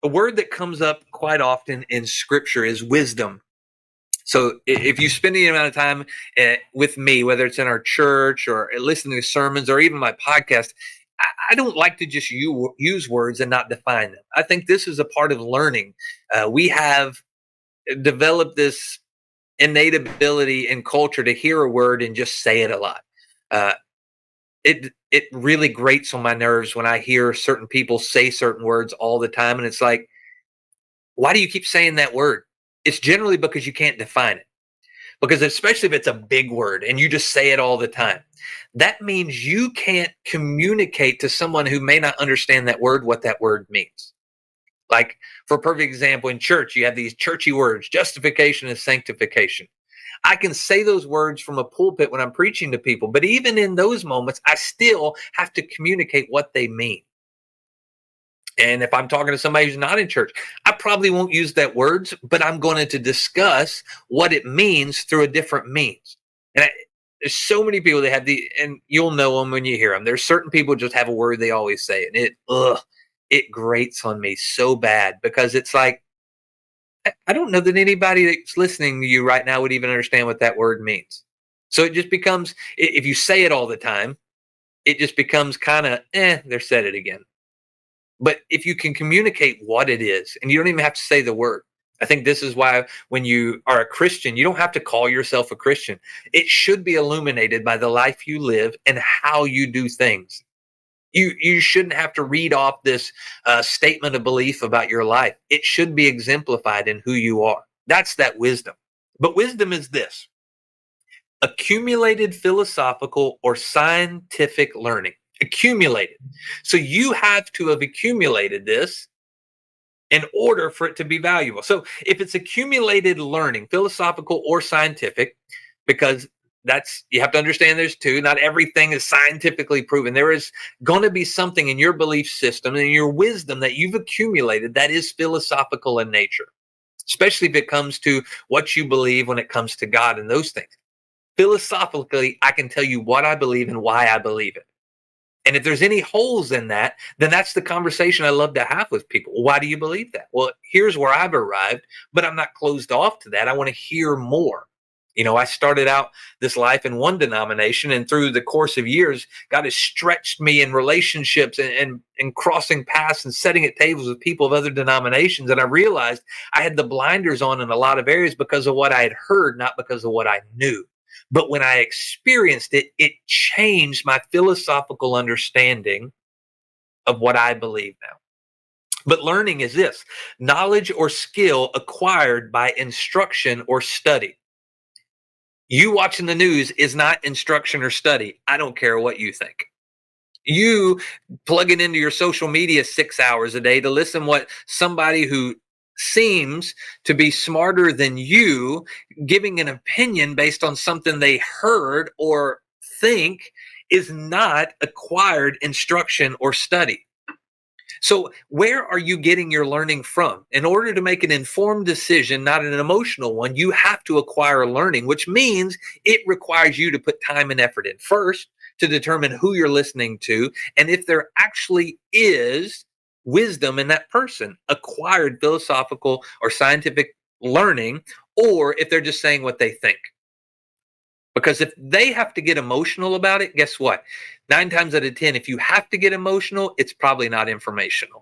A word that comes up quite often in scripture is wisdom. So if you spend any amount of time with me, whether it's in our church or listening to sermons or even my podcast, I don't like to just use words and not define them. I think this is a part of learning. We have developed this innate ability and culture to hear a word and just say it a lot. Uh, it really grates on my nerves when I hear certain people say certain words all the time, and it's like, why do you keep saying that word? It's generally because you can't define it. Because especially if it's a big word and you just say it all the time, that means you can't communicate to someone who may not understand that word what that word means. Like, for a perfect example, in church, you have these churchy words, justification and sanctification. I can say those words from a pulpit when I'm preaching to people, but even in those moments, I still have to communicate what they mean. And if I'm talking to somebody who's not in church, I probably won't use that words, but I'm going to discuss what it means through a different means. There's so many people that have and you'll know them when you hear them. There's certain people just have a word they always say, and it grates on me so bad because it's like, I don't know that anybody that's listening to you right now would even understand what that word means. So it just becomes, if you say it all the time, it just becomes kind of, they said it again. But if you can communicate what it is, and you don't even have to say the word, I think this is why when you are a Christian, you don't have to call yourself a Christian. It should be illuminated by the life you live and how you do things. You shouldn't have to read off this statement of belief about your life. It should be exemplified in who you are. That's that wisdom. But wisdom is this: accumulated philosophical or scientific learning. Accumulated. So you have to have accumulated this in order for it to be valuable. So if it's accumulated learning, philosophical or scientific, because you have to understand there's two, not everything is scientifically proven. There is going to be something in your belief system and your wisdom that you've accumulated that is philosophical in nature, especially if it comes to what you believe when it comes to God and those things. Philosophically, I can tell you what I believe and why I believe it. And if there's any holes in that, then that's the conversation I love to have with people. Why do you believe that? Well, here's where I've arrived, but I'm not closed off to that. I want to hear more. I started out this life in one denomination, and through the course of years, God has stretched me in relationships and crossing paths and sitting at tables with people of other denominations. And I realized I had the blinders on in a lot of areas because of what I had heard, not because of what I knew. But when I experienced it, it changed my philosophical understanding of what I believe now. But learning is this: knowledge or skill acquired by instruction or study. You watching the news is not instruction or study. I don't care what you think. You plugging into your social media 6 hours a day to listen what somebody who seems to be smarter than you giving an opinion based on something they heard or think is not acquired instruction or study. So where are you getting your learning from? In order to make an informed decision, not an emotional one, you have to acquire learning, which means it requires you to put time and effort in first to determine who you're listening to and if there actually is wisdom in that person, acquired philosophical or scientific learning, or if they're just saying what they think. Because if they have to get emotional about it, guess what? 9 times out of 10, if you have to get emotional, it's probably not informational.